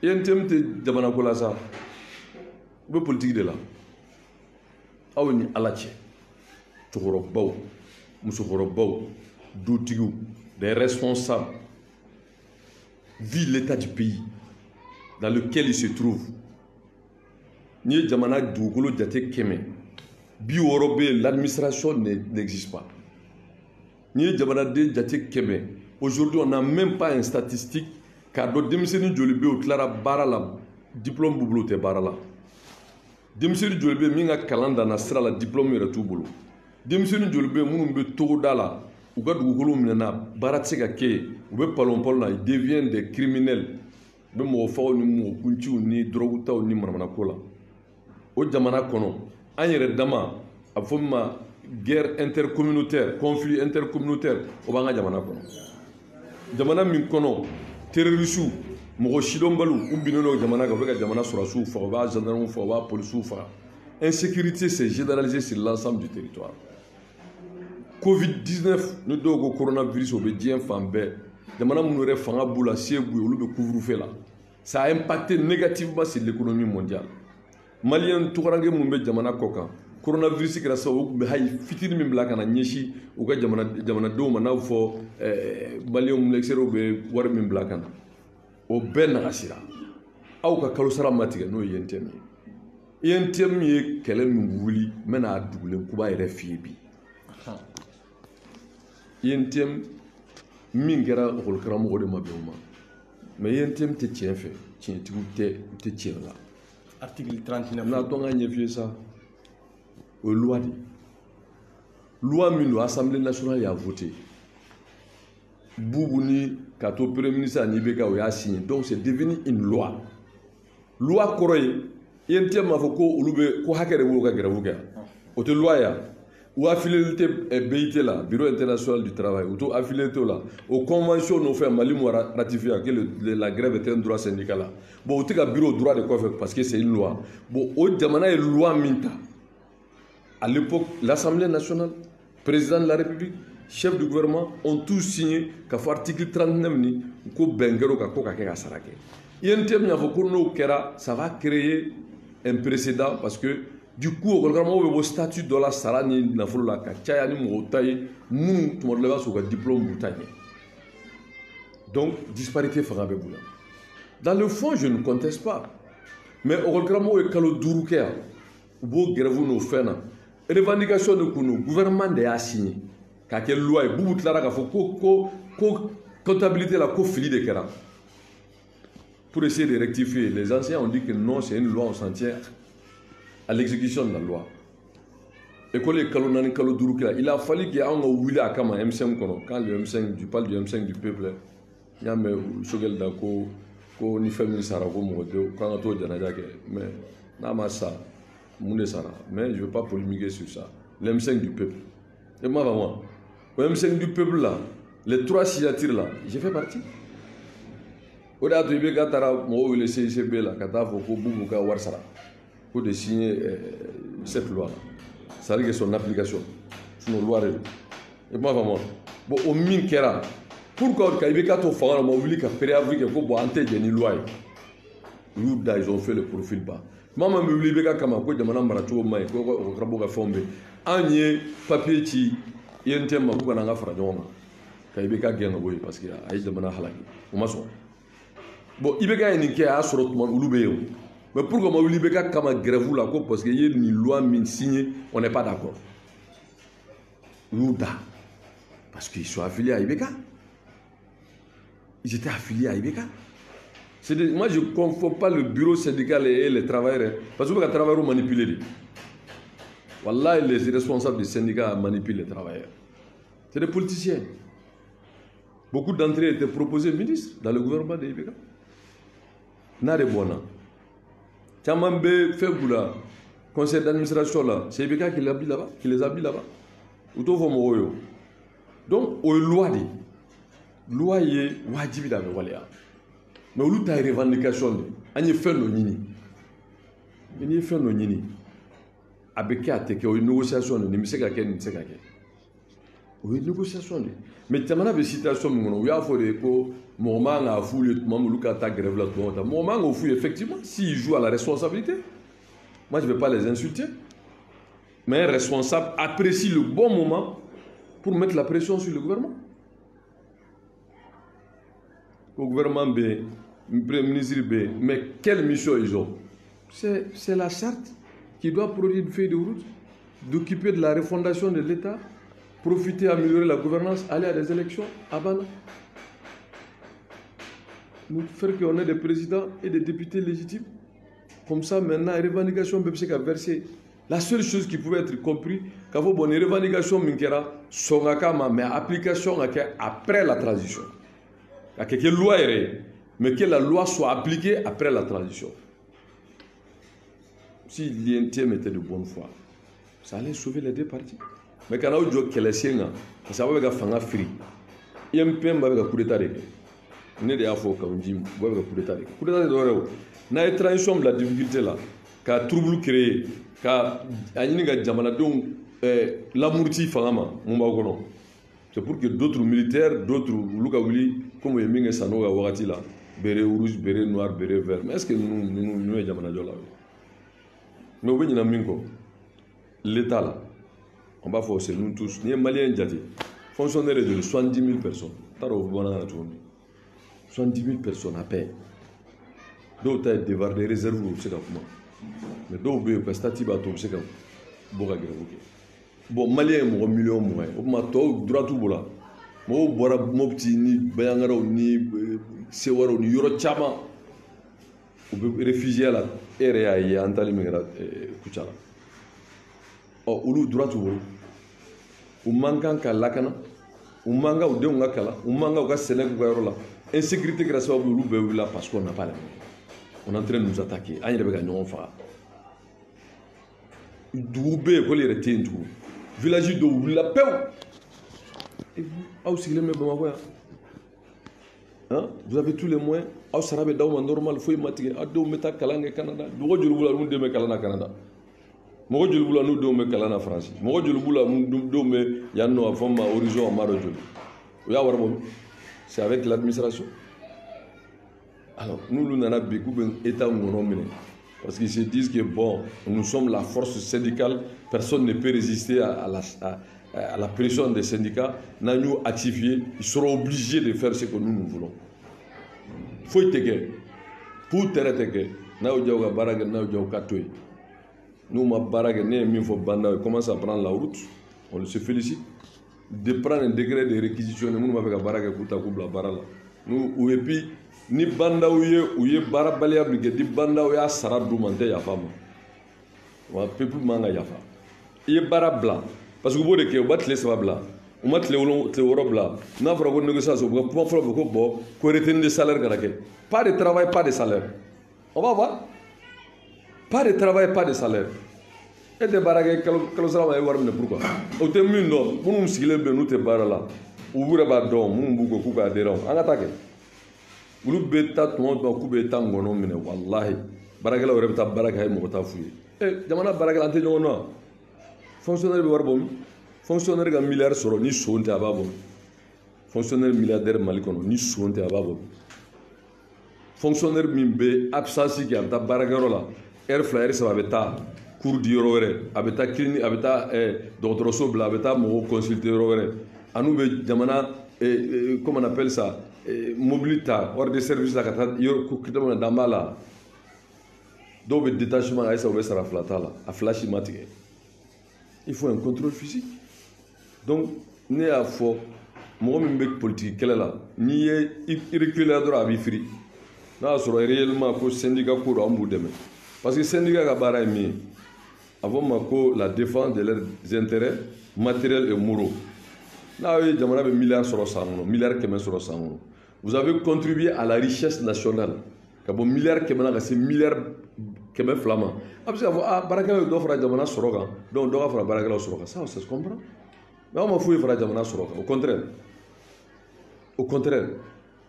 Il y a un thème de Jamana Kolasa. Le politique de là. Aouni Alache. Tchorobao. Moussoukorobao. Doutigou. Des responsables. Vu l'état du pays dans lequel il se trouve. Ni Jamana Dougolo Djate Keme. Bi-Europe, l'administration n'existe pas. Ni Jamana Djate Keme. Aujourd'hui, on n'a même pas une statistique car d'autres démissionnaires Jolibe ou Clara Barala diplôme boulot te Barala. Démissionnaire Jolibe minga kalanda na sira la diplôme re tout boulot. Démissionnaire Jolibe munum be togodala ou ga dugukolo minana baratseka ke ou be palon na ils deviennent des criminels. Be mo faw ni mo kunci ni drogue taw ni marmana kola. O jamana kono anyere dama afoma guerre intercommunautaire, conflit intercommunautaire o banga jamana kono. Jamana min kono terroristes mogo shidonbalu ubinono jamana ka veka jamana surasu fa ba gendarme fa ba police fa. Insécurité s'est généralisée sur l'ensemble du territoire. Covid-19 nous dogo coronavirus obedien fambe jamana munore fanga bula sebu olu be couvre-feu là. Ça a impacté négativement sur l'économie mondiale. Malien tukarange mumbe jamana kokan coronavirus kira sa o be hay fitini min blaka na nyeshi o ga jamana do mana fo malien mum lexero be war min blaka na o ben asira aw ka kalosara matiga no yentem ye kelen min wuli mena dugulen kuba yere fibi yentem min gara hol karamo de mabuma mais yentem te tien fait tien te tien là article 39 na to nga ñefié ça loi min l'Assemblée nationale a voté Boubouni kato premier ministre Anibeka a signé donc c'est devenu une loi koroye yente ma foko ulube ko hakere wo ga garabuga o te loi ya ou affilié BIT là bureau international du travail ou to affilié là aux conventions no fait Mali mo ratifié que la grève est un droit syndical là bon o te ka bureau droit de quoi faire parce que c'est une loi bon o jamana est loi minta. À l'époque, l'Assemblée nationale, président de la République, chef du gouvernement ont tous signé qu'à l'article 39 ni ko bengero ka ko ka ke sarake. Yentem nya foko no kera, ça va créer un précédent parce que du coup au gouvernement au statut de la sarani na folo la ka chaya ni mo tayi mu to mo leba so ka diplôme boutanye. Donc disparité fera be boula. Dans le fond, je ne conteste pas. Mais au gouvernement e kalo duruke bo grève no fena revendication de Kounou, gouvernement de a signé. Quelle loi est beaucoup clara ko comptabilité la ko fili de Kera. Pour essayer de rectifier, les anciens ont dit que non, c'est une loi, on s'en tient à l'exécution de la loi. École Kalonani Kalodurukela, il a fallu qu'il y ait un Willa Kama M5 quand le M5, tu parles du M5 du peuple, il y a un Sogel Dako, ko ni famille Sarako Modo, quand on a mais Namasa. Mais je ne veux pas polémiquer sur ça. L'M5 du peuple. Et moi, vraiment, le M5 du peuple là, les trois signatures là, j'ai fait partie. Au début, il y a le CICB là, il y a pour de signer cette loi là. Ça veut dire son application. C'est une loi. Et moi, vraiment, bon, au Minkera, pourquoi il y a des gens qui ont préavis qui ont une loi. Ils ont fait le profil bas. Maman me dit que kama ko jamana maracho mai ko krabo ka fombe anye papier ci yentem ma ko na nga fara jonga kay be ka genga boy parce que ay jamana halaki o maso bon ibeka ni ke a sorot man ulube yo mais pourquoi ma ulube ka kama grève la ko parce que y a une loi min signé on n'est pas d'accord Louda parce qu'ils sont affiliés à Ibeka ils étaient affiliés à Ibeka. Moi, je ne confonds pas le bureau syndical et les travailleurs. Parce que les travailleurs manipulent. Wallah, les responsables des syndicats manipulent les travailleurs. C'est des politiciens. Beaucoup d'entre eux étaient proposés ministres dans le gouvernement de Ibeka. Nare Bona. Tchamambe Feboula, conseil d'administration là, c'est Ibeka qui les habille là-bas. Donc, au loi, loi est wajibi da walia. Mais où ta revendication, on y fait le nini. On y fait le nini. Avec qui a été une négociation, on ne sait pas quelle. o ye négociation de mais jamana bɛ situation min kɔnɔ u y'a fɔ de ko mɔgɔ man kan k'a f'u ye tuma min olu ka taa grève la tuma o tuma mɔgɔ man kan k'o f'u ye effectivement s'ils jouent à la responsabilité moi je ne vais pas les insulter mais un responsable apprécie le bon moment pour mettre la pression sur le gouvernement. Le gouvernement B, le Premier ministre B, mais quelle mission ils ont? C'est la charte qui doit produire une feuille de route, d'occuper de la refondation de l'État, profiter, améliorer la gouvernance, aller à des élections, avant. Nous faire qu'on ait des présidents et des députés légitimes. Comme ça, maintenant, les revendications peuvent se verser. La seule chose qui pouvait être comprise, c'est que les revendications sont mais l'application après la transition. Il y a une loi, mais que la loi soit appliquée après la transition. Si l'INTM était de bonne foi, ça allait sauver les deux parties. Mais quand on dit que les Sénats, ça va faire un free. IMPM va faire un coup d'état. On est déjà fort quand on dit qu'il va faire un coup d'état. Coup d'état, c'est la transition de la difficulté là, qu'a trouble créé. Ka anyini ga jamanadenw lamurti fangama mun b'a kɔnɔ c'est pour que d'autres militaires d'autres olu ka wuli comme ye min kɛ Sanogo ka wagati la beret rouge beret noir beret vert mais est-ce que nous ye jamanajɔ la mais u bɛ ɲinɛ min kɔ l'état là on b'a fɔ c'est nous tous n'i ye maliyɛn jate fonctionnaire de 70 000 personnes t'a dɔn o bamanan na cogo min 70 000 personnes à paix dɔw ta ye devoir de réserve u bɛ se ka kuma mais dɔw bɛ yen u ka statut b'a to u bɛ se ka bɔ ka grève kɛ bon maliyɛn ye mɔgɔ miliyɔn 20 o tuma tɔw droit t'u bolo mɔgɔw bɔra Mopti ni Bayangaraw ni Sewaraw ni yɔrɔ caman u bɛ réfugié la e yɛrɛ y'a ye an tali min kɛra Kucala ɔ olu droit t'u bolo u man kan ka lakana u man kan u denw ka kalan u man kan u ka sɛnɛ k'u ka yɔrɔ la insécurité kɛra sababu olu bɛɛ wulila parce qu'on n'a pas les moyens. On est en train de nous attaquer. On est en train de nous faire. Doubé, quoi les retenus, village de la paix. Vous avez tous les moyens. Au Sarabé d'Auma normal, faut y matiner. Ado meta kalanga Canada. Mogo julbula nous de me kalana Canada. Mogo julbula nous de me kalana France. Mogo julbula nous de me yanno à fond ma horizon à Marojul. C'est avec l'administration. Alors, nous n'avons pas beaucoup d'États parce qu'ils se disent que bon, nous sommes la force syndicale, personne ne peut résister à la pression des syndicats. Nous avons activé, ils seront obligés de faire ce que nous voulons. Il faut être gay. Pour te retenir, nous avons barrage, nous avons katoué. Nous avons barrage, nous avons commencé à prendre la route. On se félicite de prendre un degré de réquisition. Nous avons barrage pour ta couple la barrage. Nous et puis ni banda u ye baara baliya min kɛ ni banda y'a sara d'u ma n tɛ yafa ma wa peuple man ka yafa i ye baara bila parce que u b'o de kɛ u b'a tile 3 bila u ma tile 6 bila n'a fɔra ko négociation u bɛ kuma fɔlɔ fɛ ko bon ko retenue de salaire kana kɛ pas de travail pas de salaire on va voir pas de travail pas de salaire e tɛ baara kɛ kalo sara ma e wari minɛ pourquoi o tɛ min dɔn minnu sigilen bɛ n'u tɛ baara la u yɛrɛ b'a dɔn minnu b'u ko k'u k'a adhéré an ka taa kɛ olu bɛ taa tuma o tuma k'u bɛ taa ngɔnɔ minɛ walahi baarakɛlaw yɛrɛ bɛ taa baara kɛ a ye mɔgɔ t'a f'u ye jamana baarakɛla an tɛ ɲɔgɔn dɔn wa fonctionnaire bɛ wari bɔ min fonctionnaire ka miliyari sɔrɔ ni son tɛ a b'a bɔ fonctionnaire milliardaire Mali kɔnɔ ni son tɛ a b'a bɔ fonctionnaire min bɛ absence kɛ a bɛ taa baarakɛyɔrɔ la heure 2 heure 3 a bɛ taa cours di yɔrɔ wɛrɛ a bɛ taa clinique a bɛ taa dɔgɔtɔrɔso bila a bɛ taa mɔgɔw consulter yɔrɔ wɛrɛ anu bɛ jamana comment on appelle ça mobile ta hors de service la ka taa yɔrɔ ko kitama na dama la dɔw bɛ détachement ayisa u bɛ sara fila t'a la a fila si ma tigɛ il faut un contrôle physique donc ne y'a fɔ mɔgɔ min bɛ politique kɛlɛ la n'i ye i reculer dɔrɔn a b'i firi n'a y'a sɔrɔ réellement ko syndicat ko don an b'u dɛmɛ parce que syndicat ka baara ye min ye a fɔ ma ko la défense de leurs intérêts matériels et moraux n'a ye jamana bɛ miliyari sɔrɔ san kɔnɔ miliyari 100 sɔrɔ san kɔnɔ vous avez contribué à la richesse nationale ka bɔ miliyari 100 na ka se miliyari 200 ma a bɛ se k'a fɔ ah baarakɛlaw ye dɔ fara jamana sɔrɔ kan donc dɔ ka fara baarakɛlaw sɔrɔ kan ça se comprend mais aw ma foyi fara jamana sɔrɔ kan au contraire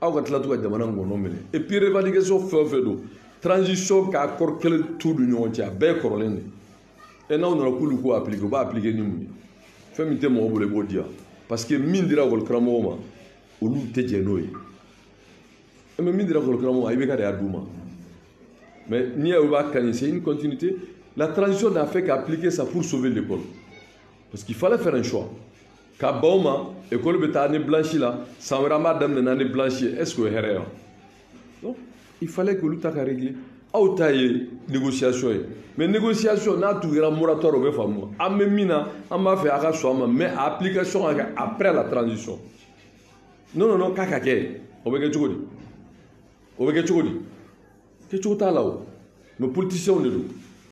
aw ka tila to ka jamana ngɔnɔ minɛ et puis revendication fɛn o fɛn don transition ka accord kelen t'u ni ɲɔgɔn cɛ a bɛɛ ye kɔrɔlen de et n'aw nana k'olu ko appliquer u b'a appliquer ni mun ye fɛn min tɛ mɔgɔ bolo i b'o di yan parce que min dira école karamɔgɔ ma olu tɛ jɛ n'o ye mais min dira école karamɔgɔ ma i bɛ ka de y'a d'u ma mais n'i y'a ye u b'a kani c'est une continuité. La transition n'a fait qu'appliquer ça pour sauver l'école parce qu'il fallait faire un choix. Ka baw ma école bɛ taa année blanche la san wɛrɛ an b'a daminɛ année blanche est-ce que o ye hɛrɛ ye wa donc il fallait que olu ta ka régler aw ta ye négociation ye mais négociation n'a tugura moratoire o bɛ faamu an bɛ min na an b'a fɛ a ka sɔn a ma mais application ka kɛ après la transition non k'a ka kɛ o bɛ kɛ cogo di o bɛ kɛ cogo di kɛcogo t'a la o mais politiciens de don